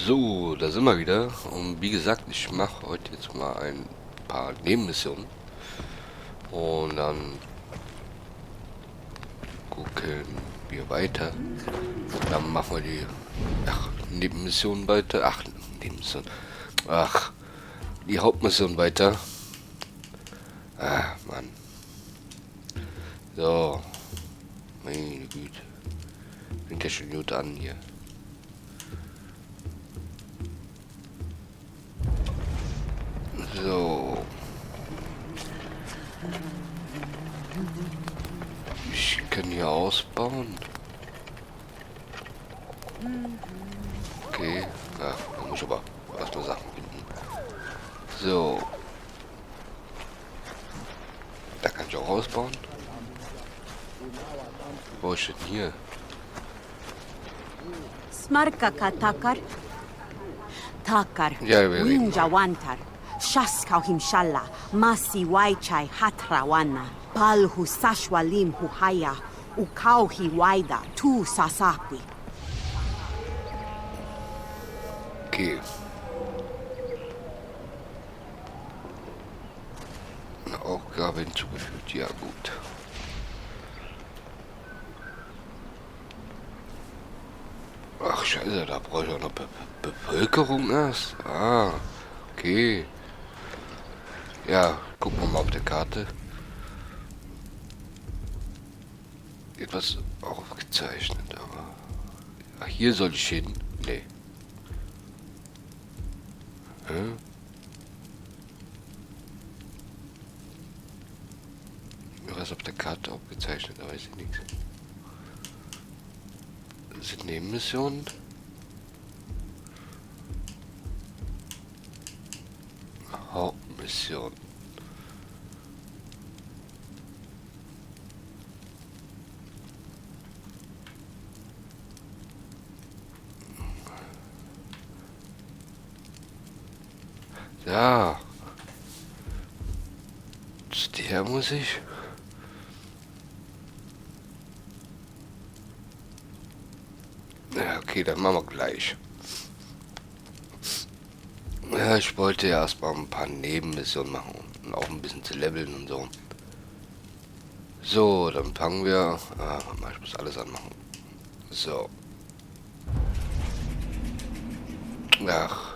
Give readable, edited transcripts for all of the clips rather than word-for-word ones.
So, da sind wir wieder. Und wie gesagt, ich mache heute jetzt mal ein paar Nebenmissionen. Und dann gucken wir weiter. Dann machen wir die Nebenmission weiter. Nebenmission. Die Hauptmission weiter. Mann. So. Meine Güte. Fängt ja schon gut an hier. So. Ich kann hier ausbauen. Okay. Da muss ich aber erstmal Sachen finden. So. Da kann ich auch ausbauen. Wo ist denn hier? Smarkaka takar. Takar. Ja, wir reden. Winjawantar. Shaskau himshalla. Masi waichai hatrawana. Palhu sashwalim huhaya. Ukau hiwaida. Tu sasakwi. Okay. Eine Aufgabe hinzugefügt. Ja, gut. Ach, scheiße, da brauche ich auch noch Bevölkerung erst. Ah, okay. Ja, gucken wir mal auf der Karte. Etwas aufgezeichnet, aber... Ach, hier soll ich hin? Nee. Hä? Was auf der Karte aufgezeichnet, da weiß ich nichts. Das sind Nebenmissionen. Hauptmission. Ja. Zu der muss ich. Ja, okay, dann machen wir gleich. Ja, ich wollte ja erstmal ein paar Nebenmissionen machen und auch ein bisschen zu leveln und so. So, dann fangen wir. Ich muss alles anmachen. So. Ach.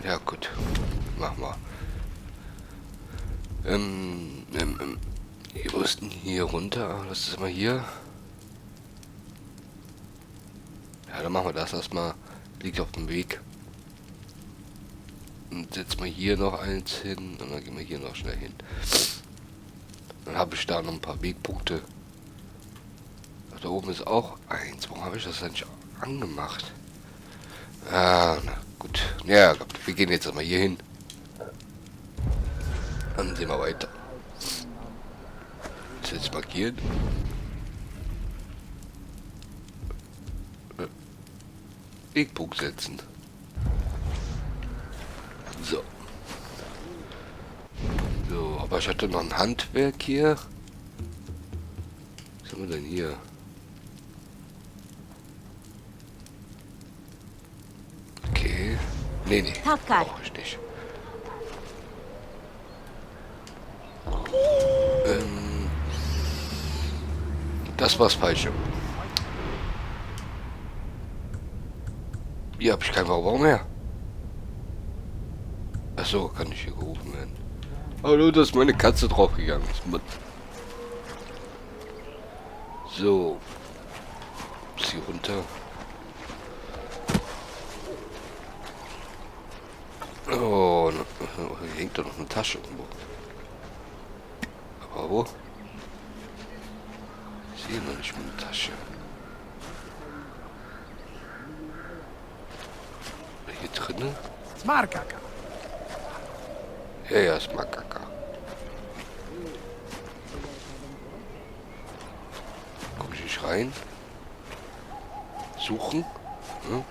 Ja, gut. Machen wir. Wir mussten hier runter. Das ist mal hier. Ja, dann machen wir das erstmal. Liegt auf dem Weg. Und setzen wir hier noch eins hin. Und dann gehen wir hier noch schnell hin. Dann habe ich da noch ein paar Wegpunkte. Da oben ist auch eins. Warum habe ich das denn nicht angemacht? Na gut. Ja, wir gehen jetzt einmal hier hin. Dann sehen wir weiter. Ist jetzt markiert. Wegpunkt setzen. So. So, aber ich hatte noch ein Handwerk hier. Was haben wir denn hier? Okay. Nee. Brauche ich nicht. Das war's Falsche. Hier habe ich keinen Baubaum mehr. Achso, kann ich hier gerufen werden. Hallo, da ist meine Katze draufgegangen. So. Ist hier runter. Oh, hier hängt da noch eine Tasche irgendwo. Aber wo? Ich sehe noch nicht meine Tasche. Hier drinnen? Smarkaka. Ja, Smarkaka. Komm ich nicht rein? Suchen? Hm?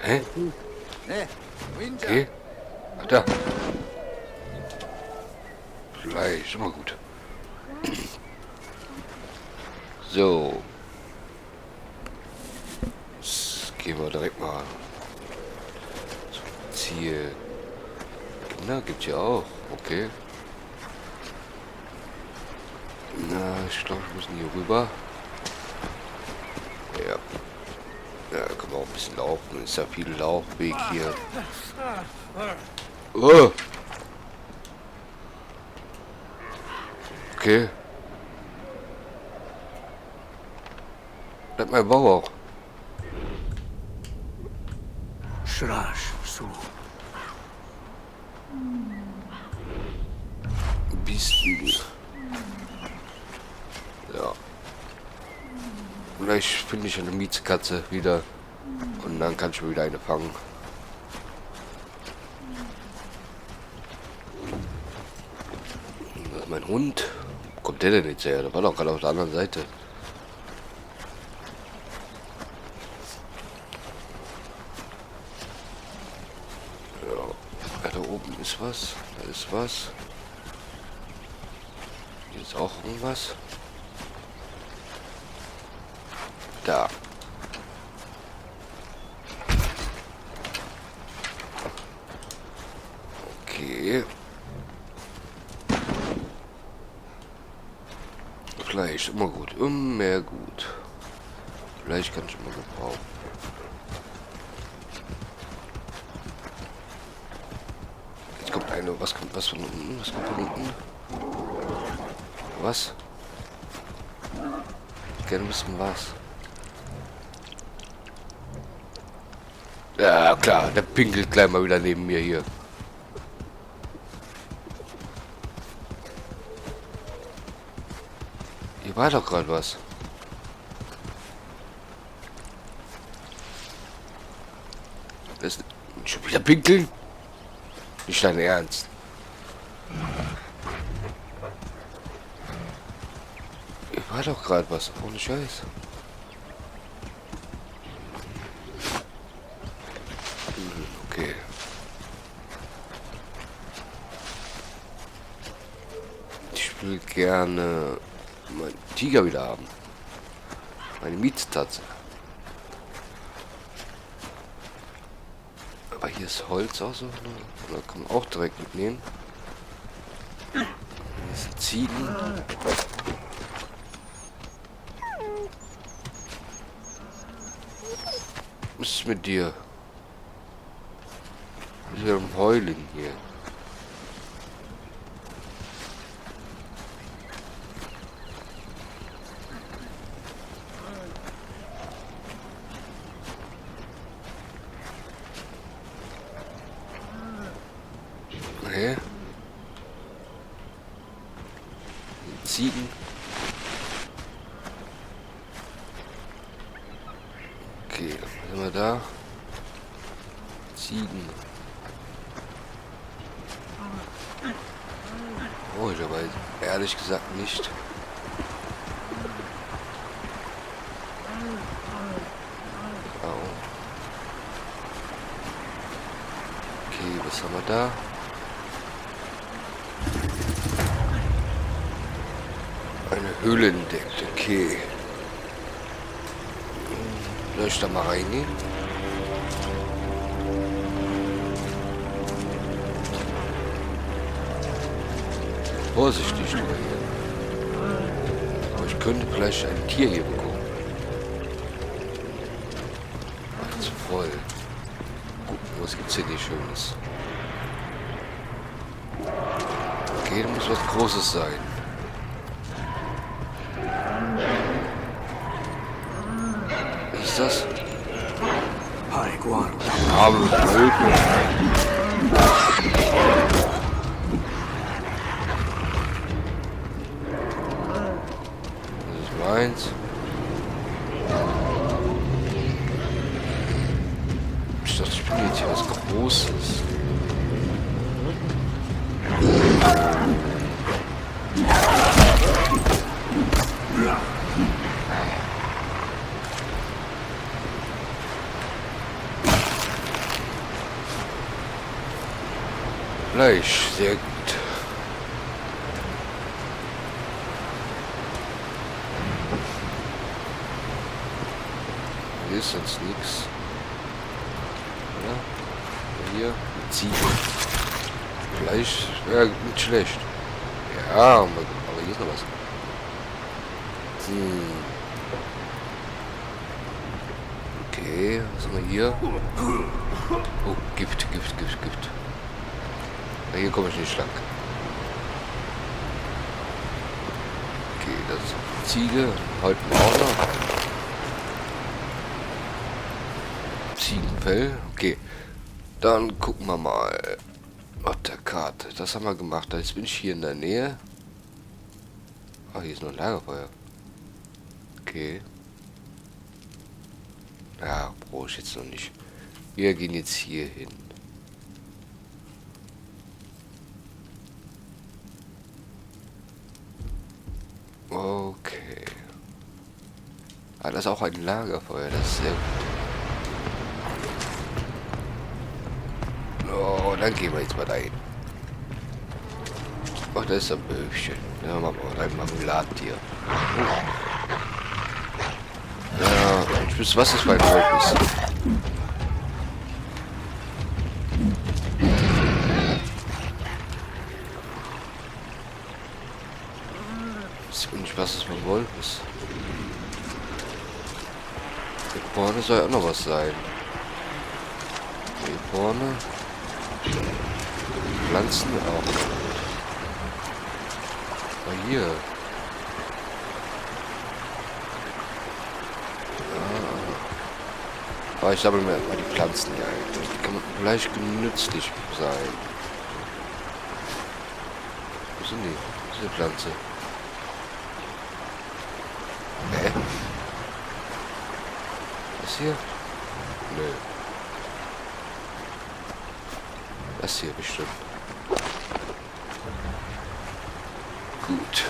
Hä? Okay. Ach, da. Fleisch, immer gut. So. Jetzt gehen wir direkt mal zum Ziel. Na, gibt's ja auch. Okay. Na, ich glaube, wir müssen hier rüber. Ja. Ja, da können wir auch ein bisschen laufen. Ist ja viel Laufweg hier. Oh. Okay. Bleib mein Bauch auch. Schrasch, so. Biestlügel. Ja. Vielleicht finde ich eine Mietskatze wieder. Und dann kann ich mir wieder eine fangen. Das ist mein Hund. Wo kommt der denn jetzt her? Der war doch gerade auf der anderen Seite. Ja, da oben ist was. Da ist was. Hier ist auch irgendwas. Da. Okay. Fleisch, immer gut. Immer gut. Fleisch kann ich immer gebrauchen. Jetzt kommt eine. Was kommt was von unten? Was kommt von unten? Was? Gerne wissen was. Ja klar, der pinkelt gleich mal wieder neben mir hier. Hier war doch gerade was. Das ist schon wieder pinkeln? Nicht dein Ernst. Hier war doch gerade was. Ohne Scheiß. Okay. Ich will gerne meinen Tiger wieder haben. Meine Mietstatze. Aber hier ist Holz auch so. Da kann man auch direkt mitnehmen. Hier sind Ziegen. Was ist mit dir? Was ist ja am Heulen hier? Okay. Ziegen. Okay, was sind wir da? Ziegen. Oh, ich aber ehrlich gesagt nicht. Oh. Okay, was haben wir da? Eine Höhle entdeckt, okay. Soll ich da mal reingehen? Vorsichtig drüber hier. Aber ich könnte vielleicht ein Tier hier bekommen. Ach, zu voll. Gucken, was gibt's hier nicht Schönes? Okay, da muss was Großes sein. Was ist das? Haiguan. Arme Blöden. Das ist meins. Ich dachte, ich bin jetzt hier was Großes. Fleisch, sehr gut. ist, sonst nichts. Ja. Hier, eine Ziege. Vielleicht, ja, nicht schlecht. Ja, aber hier ist noch was. Okay, was haben wir hier? Oh, Gift. Ja, hier komme ich nicht lang. Okay, das ist eine Ziege. Heute auch noch. Ziegenfell. Okay. Dann gucken wir mal. Auf der Karte. Das haben wir gemacht. Jetzt bin ich hier in der Nähe. Ah, hier ist noch ein Lagerfeuer. Okay. Ja, brauche ich jetzt noch nicht. Wir gehen jetzt hier hin. Okay. Ah, das ist auch ein Lagerfeuer. Das ist sehr gut. Oh, dann gehen wir jetzt mal dahin. Ach, das ist ein Böbchen. Ja, machen wir ein Marmeladtier. Ja, ich wüsste, was das für ein Wolf ist. Ich weiß nicht, was das für ein Wolf ist. Hier vorne soll auch noch was sein. Hier vorne. Pflanzen auch. Aber hier. Aber ich sammle mir mal die Pflanzen hier ein. Die kann vielleicht nützlich sein. Wo sind die? Diese Pflanze. Hä? Das hier? Nö. Das hier bestimmt. Gut.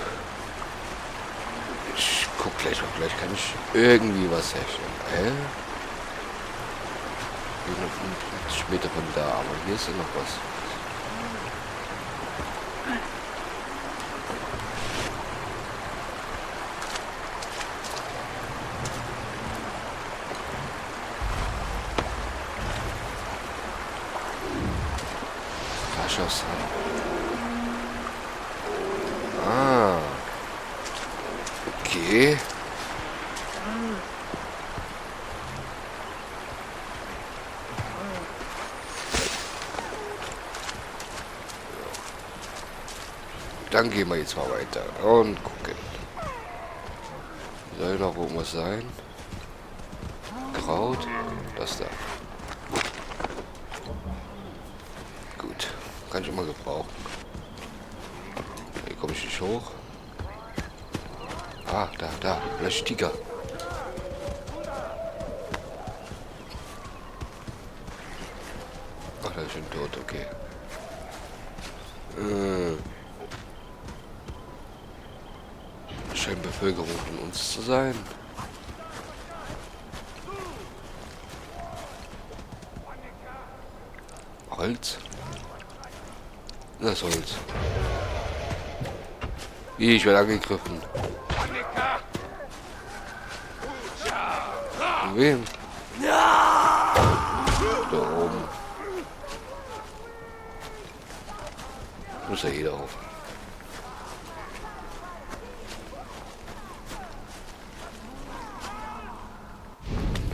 Ich guck gleich mal. Vielleicht kann ich irgendwie was herstellen. Hä? 150 Meter von da, aber hier ist ja noch was. Faschos. Ah. Okay. Dann gehen wir jetzt mal weiter und gucken. Soll noch irgendwas sein? Kraut? Das da. Gut. Kann ich immer gebrauchen. Hier komme ich nicht hoch. Ah, da. Vielleicht Tiger. Ach, da ist schon tot, okay. Scheint Bevölkerung von uns zu sein. Holz? Das ist Holz. Ich werde angegriffen. Von wem? Da oben. Muss ja jeder auf.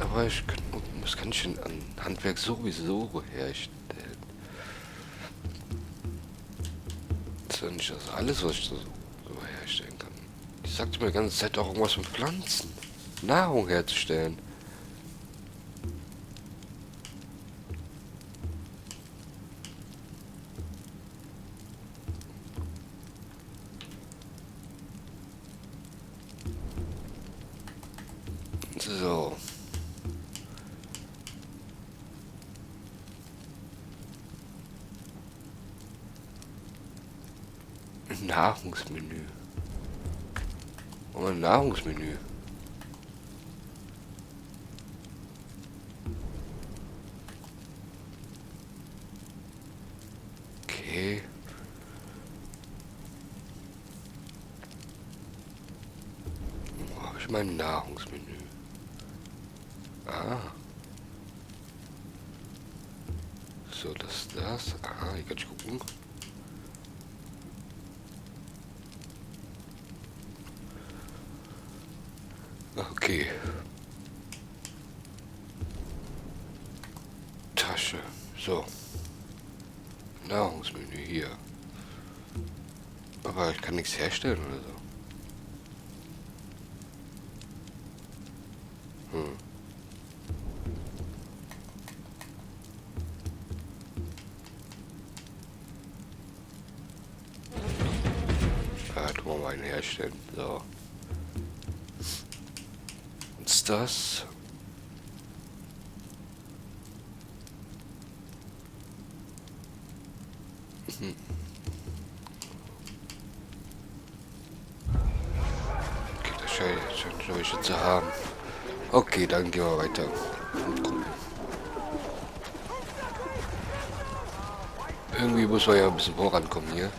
Aber ich kann, was kann ich denn an Handwerk sowieso herstellen? Das ist ja nicht das alles, was ich so herstellen kann. Ich sagte mir die ganze Zeit auch irgendwas mit Pflanzen. Nahrung herzustellen. So. Nahrungsmenü. Oh, ein Nahrungsmenü. Okay. Wo habe ich mein Nahrungsmenü? Ah. So, das. Aha, hier kann ich gucken. Okay. Tasche. So. Nahrungsmenü hier. Aber ich kann nichts herstellen oder so. Da wollen wir einen herstellen. So. Was ist das? Okay, das scheint schon welche zu haben. Okay, dann gehen wir weiter und gucken. Irgendwie muss man ja ein bisschen vorankommen hier.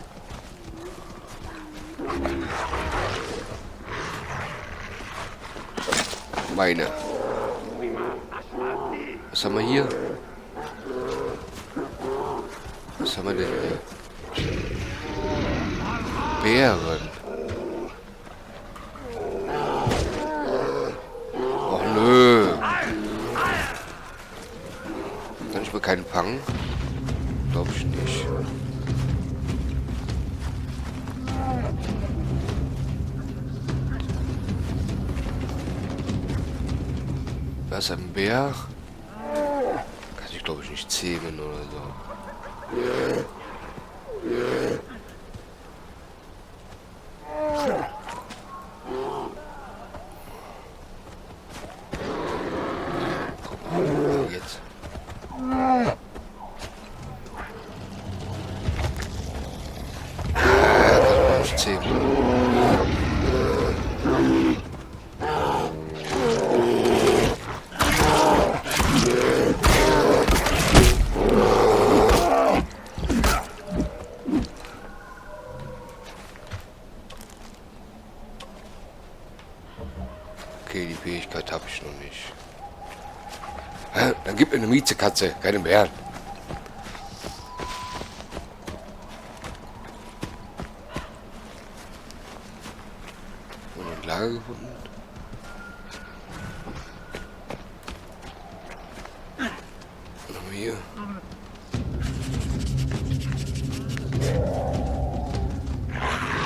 Meine. Was haben wir hier? Was haben wir denn hier? Bären. Oh nö. Kann ich mir keinen fangen? Glaube ich nicht. Da ist ein Bär. Kann ich glaube ich nicht zähmen oder so. Jetzt. Kann ich nicht zähmen. Okay, die Fähigkeit habe ich noch nicht. Hä? Dann gib mir eine Miezekatze, keine Bären. Und ein Lager gefunden. Was haben wir hier?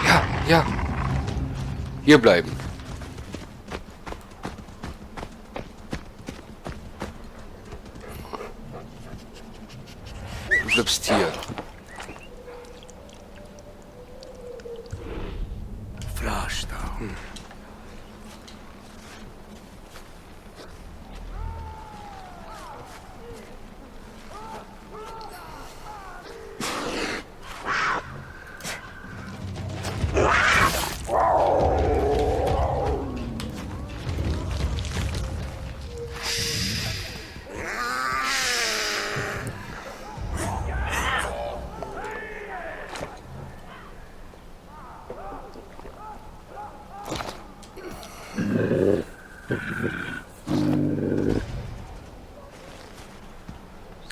Ja, ja. Hier bleiben. Du bleibst hier. Frasta.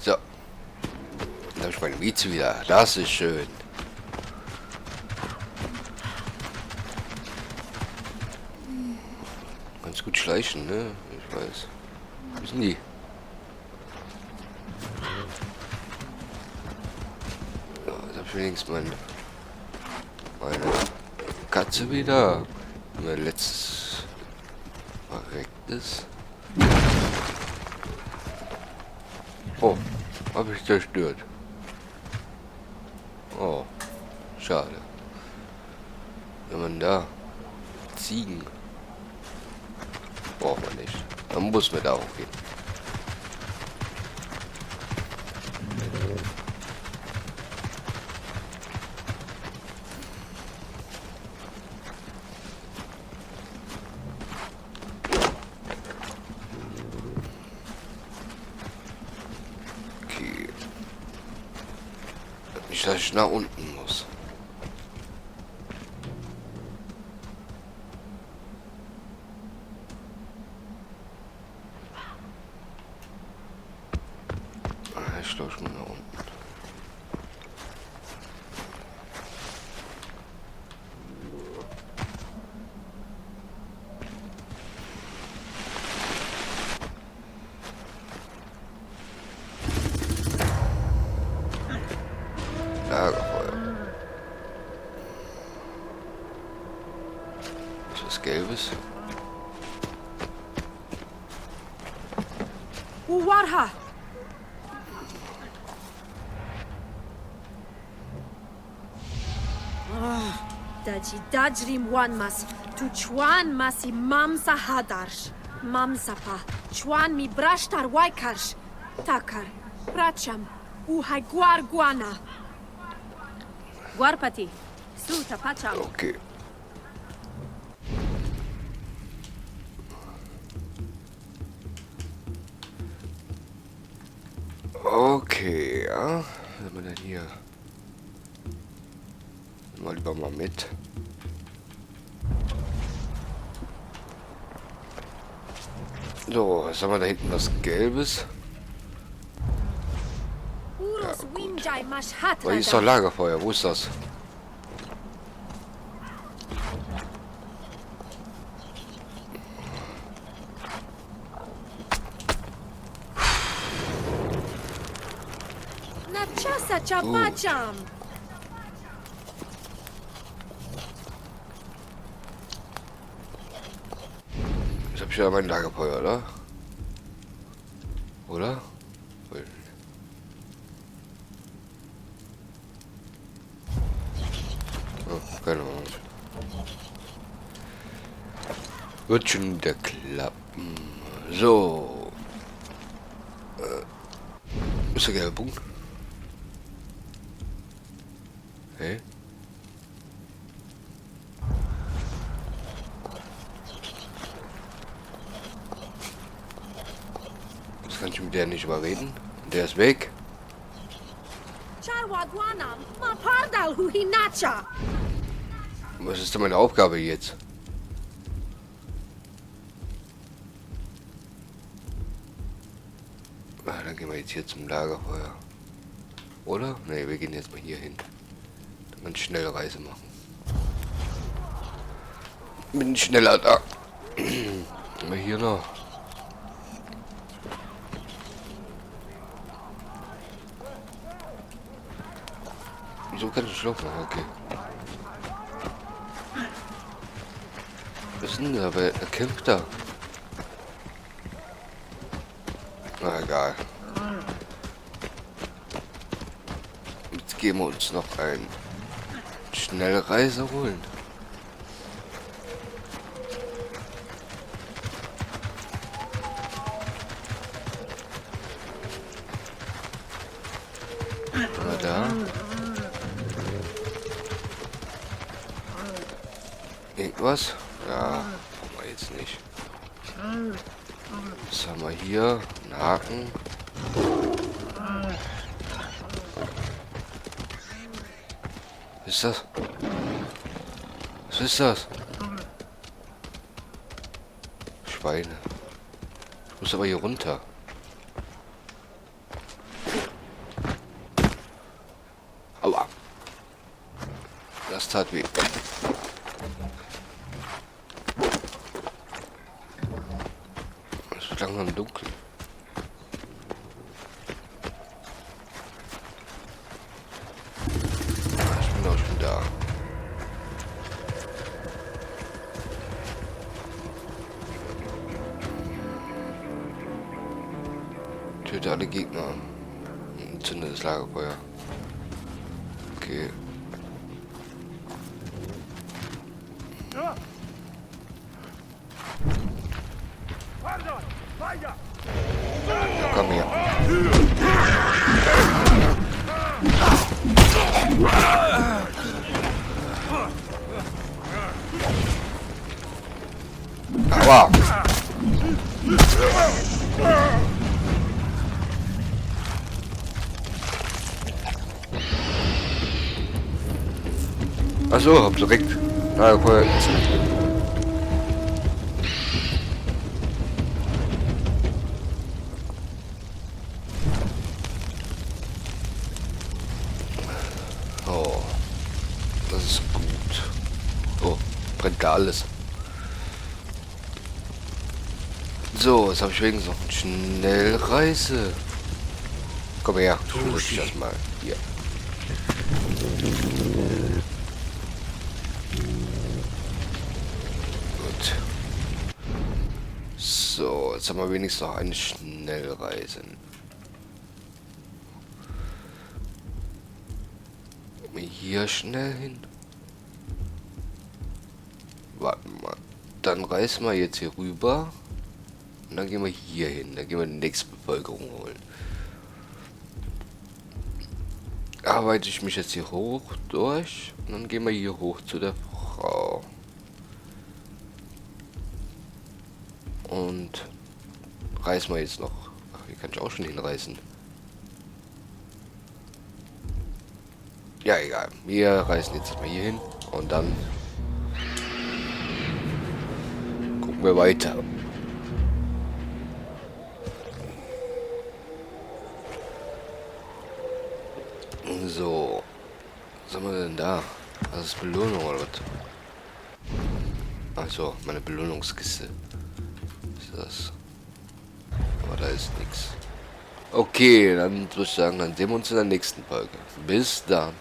So. Dann habe ich meine Mieze wieder. Das ist schön. Ganz gut schleichen, ne? Ich weiß. Wo sind die? So, jetzt habe ich wenigstens meine Katze wieder. Mein letztes verrecktes. Oh, habe ich zerstört. Oh, schade. Wenn man da Ziegen braucht man nicht. Dann muss man da auch gehen. Okay. Nicht, dass ich nach unten muss. muss, glaube ich, mal nach unten. Lagerfeuer. Was ist Gelbes? Uwarha! Daji dajrim wanmas, tu chuan masi mamsa hadarsh. Mamsapa, chuan mi brashtar waikarsh. Takar, pracham, uhai guarguana. Guarpati! Suta pacham! Okay. Okay, ja. Was haben wir denn hier? Nehmen wir lieber mal mit. So, was haben wir da hinten? Was Gelbes? Uros winjai mashhat. Oh, hier ist doch Lagerfeuer. Wo ist das? Nachasa chapacham. Jetzt hab ich ja mein Lagerfeuer, oder? Oder? Oh, keine Ahnung. Wird schon wieder klappen. So. Ist der gelbe Punkt? Hey? Das kann ich mit der nicht überreden. Der ist weg. Charwadwana, ma pardal hu hinacha. Was ist denn meine Aufgabe jetzt? Ah, dann gehen wir jetzt hier zum Lagerfeuer. Oder? Ne, wir gehen jetzt mal hier hin. Dann kann ich schnelle Reise machen. Bin schneller da. Mal hier noch. Wieso kann ich schlafen? Okay. Was ist denn da? Wer kämpft da? Na egal. Jetzt gehen wir uns noch ein Schnellreise holen. Na da. Irgendwas? Ja, brauchen wir jetzt nicht. Was haben wir hier? Ein Haken. Was ist das? Was ist das? Schweine. Ich muss aber hier runter. Aua. Das tat weh. Es wird langsam dunkel. Ich bin da. Töte alle Gegner. Und zünde das Lagerfeuer. Okay. Komm her. Aua. Achso, hab direkt. Lagerfeuer. brennt da alles. So, jetzt habe ich wenigstens noch eine Schnellreise. Komm her, ich das mal hier. Gut. So, jetzt haben wir wenigstens noch eine Schnellreise. Hier schnell hin. Warten mal. Dann reisen wir jetzt hier rüber. Und dann gehen wir hier hin. Dann gehen wir die nächste Bevölkerung holen. Arbeite ich mich jetzt hier hoch durch. Und dann gehen wir hier hoch zu der Frau. Und reisen wir jetzt noch. Ach, hier kann ich auch schon hinreisen. Ja, egal. Wir reisen jetzt mal hier hin. Und dann gucken wir weiter. So. Was haben wir denn da? Was ist Belohnung oder was? Also, meine Belohnungskiste. Was ist das? Aber da ist nichts. Okay, dann würde ich sagen, dann sehen wir uns in der nächsten Folge. Bis dann.